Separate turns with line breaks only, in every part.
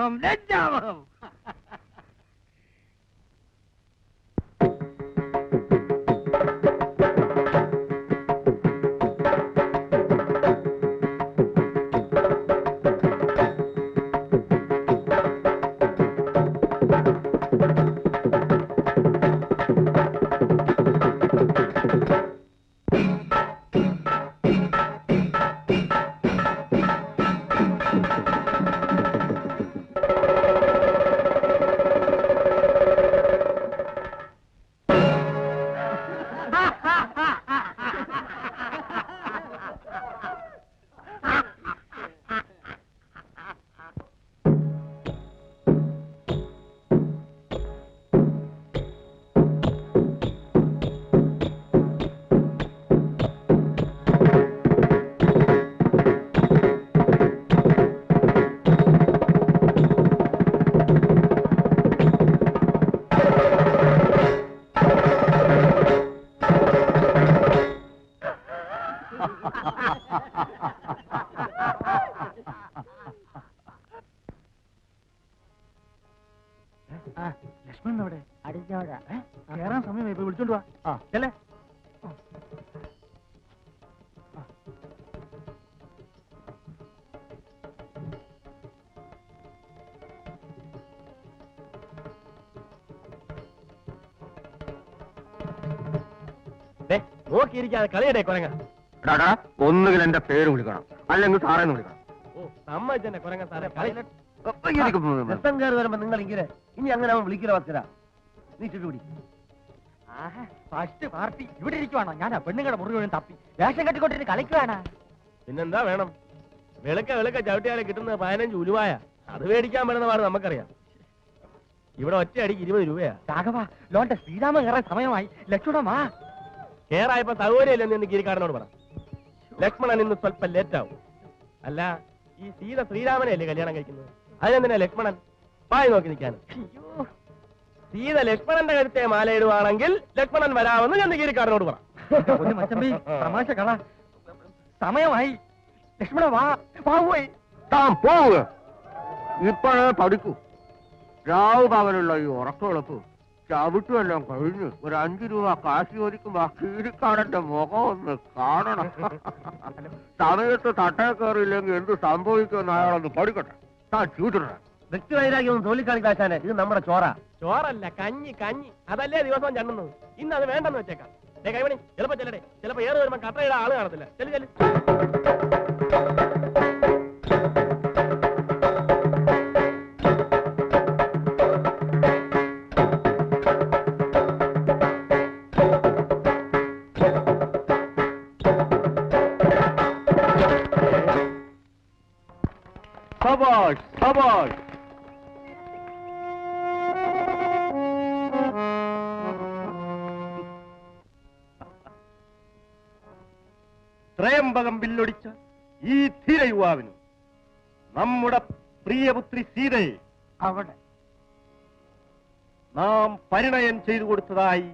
ലജ്ജാവഹം ലജ്ജാവഹം.
ലക്ഷ്മണൻ അവിടെ അടിച്ചോടാ കേറാൻ സമയമായി ഇപ്പൊ വിളിച്ചോണ്ട് വാ അല്ലേ.
നോക്കിയിരിക്കാതെ കളിയടേ കൊരങ്ങ.
ഒന്നുകിൽ എന്റെ പേര് വിളിക്കണം, അല്ലെങ്കിൽ സാറേന്ന് വിളിക്കണം.
ഓ സമ്മതിച്ചെന്നെ കൊരങ്ങ സാറേ.
രസം കയറി വരുമ്പോ നിങ്ങൾ ഇങ്ങനെ ഇനി അങ്ങനെ അവൻ വിളിക്കുന്ന വസ്തുര നീ ചുറ്റുപിടി.
ഫസ്റ്റ് പാർട്ടി ഇവിടെ ഇരിക്കുവാണോ? ഞാൻ പെണ്ണുങ്ങളുടെ മുറി തപ്പി വേഷം കെട്ടിക്കൊണ്ടിരുന്ന് കളിക്കുവാണ്.
പിന്നെന്താ വേണം? വെളുക്ക ചവിട്ടിയാലെ കിട്ടുന്നത് 15 ഉലുവായ. അത് മേടിക്കാൻ പറ്റുന്ന പാട് നമുക്കറിയാം. ഇവിടെ ഒറ്റ അടിക്ക് 20 രൂപയാ.
രാഘവ ലോന്റെ ശ്രീരാമ കയറാൻ സമയമായി. ലക്ഷ്മണമാ
കേറായപ്പോ സൗകര്യമില്ലെന്ന് എന്ന് ഗിരിക്കാരനോട് പറ. ലക്ഷ്മണൻ ഇന്ന് സ്വല്പം ലേറ്റ് ആവും. അല്ല ഈ സീത ശ്രീരാമനെയല്ലേ കല്യാണം കഴിക്കുന്നത്? അതിനെന്തിനാ ലക്ഷ്മണൻ പായി നോക്കി നിൽക്കാൻ? സീത ലക്ഷ്മണന്റെ കരുത്തെ മാലയിടുവാണെങ്കിൽ ലക്ഷ്മണൻ വരാമെന്ന് ഞാൻ ഗിരിക്കാരനോട് പറ.
തമാശ കള സമയമായി. ലക്ഷ്മണ വാ പോയി
താൻ പോവുക. ഇപ്പോഴേ പഠിക്കൂ. രാവ് പകലുള്ള ഈ ഉറക്കമെളുപ്പ് ചവിട്ടുമെല്ലാം കഴിഞ്ഞ് ഒരു 5 രൂപ കാശി ചോദിക്കുമ്പോ ആ കീരിക്കാടന്റെ മുഖം ഒന്ന് കാണണം. സമയത്ത് തട്ടേ കയറിയില്ലെങ്കിൽ എന്ത് സംഭവിക്കുമെന്ന് അയാളൊന്ന് പഠിക്കട്ടെ. താൻ ചൂട്ടിട.
വ്യക്തിവൈരാഗ്യം തോലിക്കാണിക്കാശാനെ ഇത് നമ്മുടെ
ചോറല്ല കഞ്ഞി. അതല്ലേ ദിവസവും ചണ്ണുന്നത്. ഇന്ന് അത് വേണ്ടെന്ന് വെച്ചേക്കാം. കൈമണി ചിലപ്പോ ചെല്ലടേ. ചിലപ്പോ ഏറെ വരുമ്പോ കട്ടയുടെ ആള് കാണത്തില്ല. ചെല്ലു. ത്രയംബകം ബില്ലൊടിച്ച ഈ ധീര യുവാവിന് നമ്മുടെ പ്രിയപുത്രി സീതയെ
അവിടെ
നാം പരിണയം ചെയ്തു കൊടുത്തതായി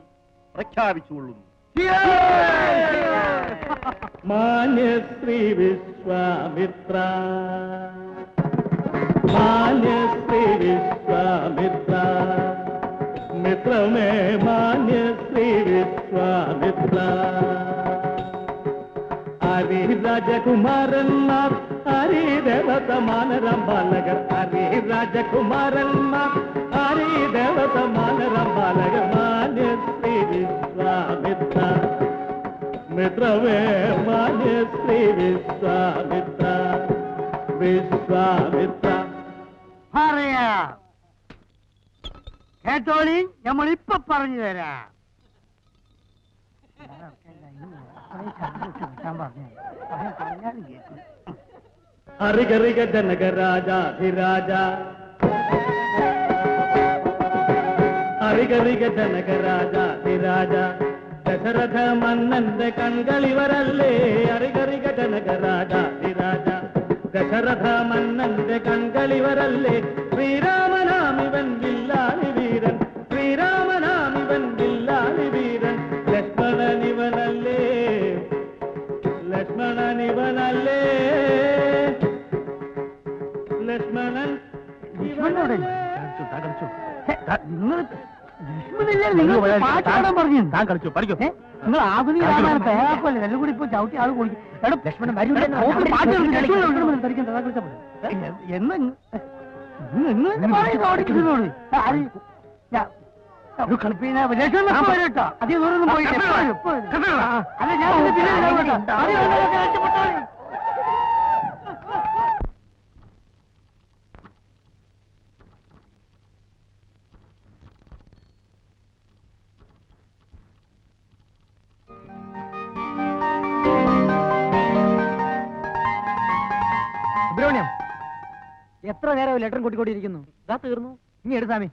പ്രഖ്യാപിച്ചുകൊള്ളുന്നു.
മാന്യശ്രീ വിശ്വാമിത്ര, മാന്യശ്രീ വിശ്വാമിത്ര, മിത്രമേ മാന്യശ്രീ വിശ്വാമിത്ര. ഹരി രാജകുമാരന്മാർ, ഹരി ദേവതമാനരം ബാലകർ, ഹരി രാജകുമാരന്മാർ, ഹരി ദേവതമാനരം ബാലകർ. മാന്യശ്രീ വിശ്വാമിത്ര, മിത്രമേ മാന്യശ്രീ വിശ്വാമിത്ര, വിശ്വാമിത്ര.
പറയാം കേട്ടോളി, നമ്മളിപ്പൊ പറഞ്ഞു തരാം.
ഹരിഗരിക ജനകരാജാധിരാജ, ഹരിഗരിക ജനകരാജാധിരാജ, ദശരഥ മന്നന്റെ കൺകളിവരല്ലേ. ഹരിഗരിക ജനകരാജാധിരാജ, ദശരഥ മന്നന്റെ കൺകളിവരല്ലേ. ശ്രീരാമനാമിവൻ വില്ലാളി വീരൻ, ശ്രീരാമനാമിവൻ വില്ലാളി വീരൻ. ലക്ഷ്മണനിവനല്ലേ, ലക്ഷ്മണനിവനല്ലേ, ലക്ഷ്മണൻ
പറഞ്ഞു
താൻ കളിച്ചു പഠിക്കോ.
നിങ്ങൾ ആധുനിക രാമായണത്തെ ഏതാപ്പല്ലേ എല്ലാം കൂടി ഇപ്പൊ ചവിട്ടി ആൾ കുളിക്കും. ലക്ഷ്മണൻ കളിപ്പിക്കുന്ന വരട്ടോ അധികം ദൂരം പോയിട്ട് അല്ല ഞാൻ സുബ്രഹ്മണ്യം, എത്ര നേരം ലെറ്റർ കൂട്ടിക്കൊണ്ടിരിക്കുന്നു? ഇതാ തീർന്നു. ഇനി എടുത്താമി.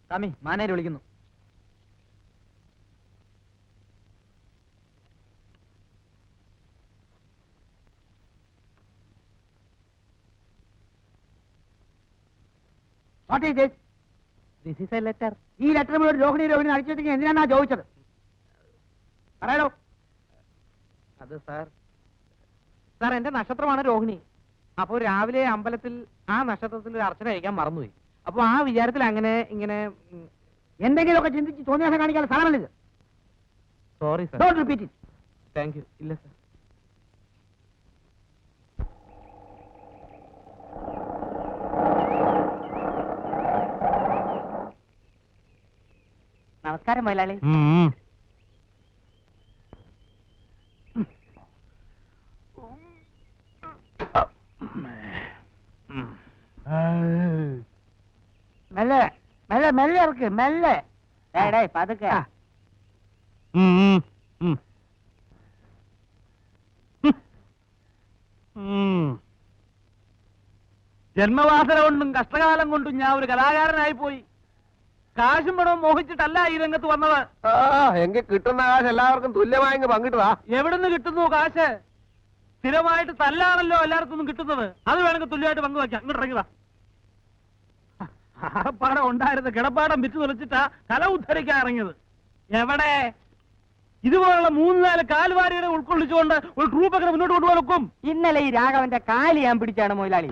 സ്വാമി, മാനേര് വിളിക്കുന്നു. This is A letter. ഈ ലെറ്റർ മുഴുവൻ രോഹിണി അടിച്ചിട്ട് എന്തിനാ ചോദിച്ചത്? പറയാലോ. അത് സാർ എന്റെ നക്ഷത്രമാണ് രോഹിണി. അപ്പോൾ രാവിലെ അമ്പലത്തിൽ ആ നക്ഷത്രത്തിൽ ഒരു അർച്ചന കഴിക്കാൻ മറന്നുപോയി. അപ്പൊ ആ വിചാരത്തിൽ അങ്ങനെ ഇങ്ങനെ എന്തെങ്കിലുമൊക്കെ ചിന്തിച്ച് തോന്നിയാസം കാണിക്കാൻ സ്ഥലമല്ലിത്. Sorry sir. Don't repeat it. Thank you. ഇല്ല സാർ. നമസ്കാരം മൈലാളി. മെല്ലെ മെല്ലെ മെല്ലെ ഇറക്ക് മെല്ലെ. പതുക്കെ.
ജന്മവാസന കൊണ്ടും കഷ്ടകാലം കൊണ്ടും ഞാൻ ഒരു കലാകാരനായി പോയി. കാശും പണവും മോഹിച്ചിട്ടല്ല ഈ രംഗത്ത് വന്നത്.
എങ്കിൽ കിട്ടുന്ന കാശ് എല്ലാവർക്കും തുല്യമായി പങ്കിട്ടതാ.
എവിടുന്ന് കിട്ടുന്നു കാശ്? സ്ഥിരമായിട്ട് തല്ലാണല്ലോ എല്ലായിടത്തും കിട്ടുന്നത്. അത് വേണമെങ്കിൽ തുല്യമായിട്ട് പങ്കുവയ്ക്കാം. ഇങ്ങോട്ട് ഇറങ്ങിയതാ. ആപ്പാടം ഉണ്ടായിരുന്ന കിടപ്പാടം വിറ്റ് തുലച്ചിട്ടാ കല ഉദ്ധരിക്കാൻ ഇറങ്ങിയത്. എവിടെ ഇതുപോലുള്ള 3-4 കാൽവാരികളെ ഉൾക്കൊള്ളിച്ചുകൊണ്ട് ഒരു ട്രൂപ്പൊക്കെ മുന്നോട്ട് കൊണ്ടുപോകും.
ഇന്നലെ ഈ രാഘവന്റെ കാലി ഞാൻ പിടിച്ചാണ് മൊയിലാളി.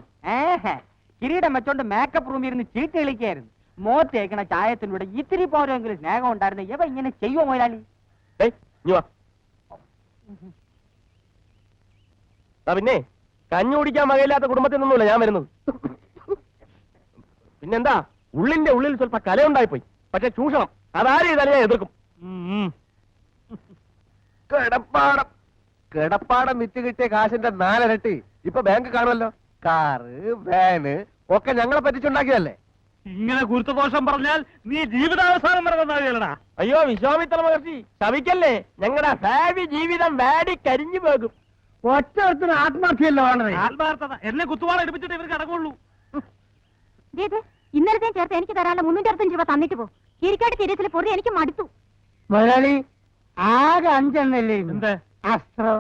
കിരീടം വെച്ചോണ്ട് മേക്കപ്പ് റൂമിൽ ഇരുന്ന് ചീട്ട് കളിക്കായിരുന്നു. മോത്തേക്കണ ചായത്തിലൂടെ ഇത്തിരി പോരെങ്കിലും സ്നേഹം ഉണ്ടായിരുന്നു. എവ ഇങ്ങനെ ചെയ്യുമോ മൊയിലാളി?
പിന്നെ കഞ്ഞി കുടിക്കാൻ വകയില്ലാത്ത കുടുംബത്തിൽ നിന്നുമില്ല ഞാൻ വരുന്നത്. പിന്നെന്താ, ഉള്ളിന്റെ ഉള്ളിൽ സ്വല്പ കലയുണ്ടായിപ്പോയി. പക്ഷെ ചൂഷണം അതാരും ചെയ്താലും ഞാൻ എതിർക്കും. കിടപ്പാടം വിറ്റ് കിട്ടിയ കാശിന്റെ 4 ഇരട്ടി ഇപ്പൊ ബാങ്ക് കാണുമല്ലോ. കാറ്, വാന് ഒക്കെ ഞങ്ങളെ പറ്റിച്ചുണ്ടാക്കിയതല്ലേ.
ഇങ്ങനെ ഗുരുത്വദോഷം പറഞ്ഞാൽ നീ ജീവിതാവസാനം വരെ.
അയ്യോ വിശ്വാമിത്ര മഹർഷി, ശവിക്കല്ലേ. ഞങ്ങളുടെ ഭാവി ജീവിതം വാടി കരിഞ്ഞു പോകും.
ഒറ്റ ആത്മാർത്ഥിയല്ലോ
ആത്മാർത്ഥത. എന്നെ കുത്തുവാള എടുപ്പിച്ചിട്ട് ഇവർക്ക് അടങ്ങുള്ളൂ.
ഇന്നലത്തെ ചേർത്ത് എനിക്ക് തരാനുള്ള 365 രൂപ തന്നിട്ട് പോ. കീരിക്കാട് തിരച്ചിലെ പൊറി എനിക്ക് മടുത്തു.
മലയാളി ആകെ 5 എണ്ണല്ലേ?
എന്ത്
അസ്ത്രം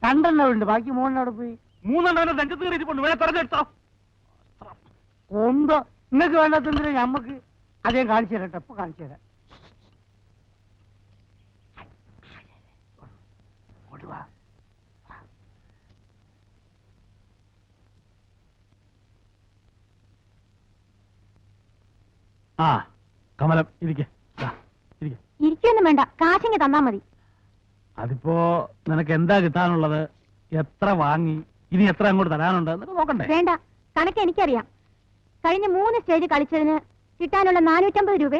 2 എണ്ണം ഉണ്ട്. ബാക്കി 3 എണ്ണം പോയി.
3 എണ്ണം നെഞ്ചത്ത് കയറിയിട്ട് വേണേ തെരഞ്ഞെടുത്തോ.
ഒന്തോ നിങ്ങൾക്ക് വേണ്ടാത്തതിന് ഞമ്മക്ക് അതേ കാണിച്ചു തരാം. ഇപ്പൊ കാണിച്ചു തരാം.
ആ കമലം ഇരിക്കെ.
ഇരിക്കൊന്നും വേണ്ട, കാശിങ്ങ് തന്നാ മതി.
അതിപ്പോ നിനക്ക് എന്താ കിട്ടാനുള്ളത്? എത്ര വാങ്ങി? ഇനി എത്ര അങ്ങോട്ട് തരാനുണ്ട് എന്നൊക്കെ നോക്കണ്ടേ?
വേണ്ട, കണക്ക് എനിക്കറിയാം. കഴിഞ്ഞ 3 സ്റ്റേജ് കളിച്ചതിന് കിട്ടാനുള്ള 450 രൂപ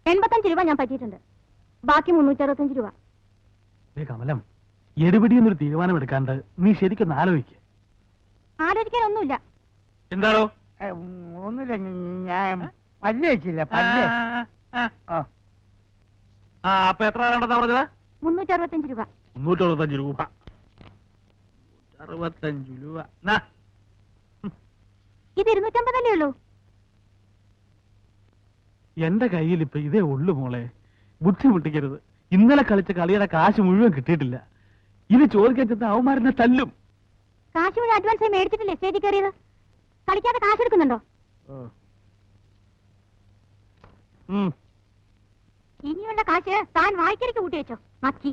85 രൂപ ഞാൻ പറ്റിയിട്ടുണ്ട്. ബാക്കി 365 രൂപ.
കമലം, എടുപിടിയൊന്നൊരു തീരുമാനം എടുക്കാണ്ട് നീ ശരിക്കൊന്ന് ആലോചിക്ക.
ആലോചിക്കാനൊന്നുമില്ല.
എന്താണോ?
ഒന്നുമില്ല, ഞാൻ പല്ല് വെച്ചില്ല. പല്ല്
അപ്പൊ എത്ര വേണ്ടെന്നാ പറഞ്ഞത്?
365 രൂപ.
365 രൂപ. 65 രൂപ.
ഇത് 250 അല്ലേ ഉള്ളൂ?
എന്റെ കയ്യിൽ ഇപ്പൊ ഇതേ ഉള്ളു മോളെ. ബുദ്ധിമുട്ടിക്കരുത്. ഇന്നലെ കളിച്ച കളിയുടെ കാശ് മുഴുവൻ കിട്ടിയിട്ടില്ല. ഇത് ചോദിക്കാൻ ചെന്ന അവന്മാരെന്നെ തല്ലും.
കാശ് മുഴുവൻ അഡ്വാൻസായി മേടിച്ചിട്ടില്ലേ സ്റ്റേജിൽ കയറിയത്? കളിക്കാതെ കാശ് എടുക്കുന്നുണ്ടോ? ഇനിയുള്ള കാശ് താൻ വായിക്കരിക്ക് കൂട്ടി വെച്ചോ. മക്കി.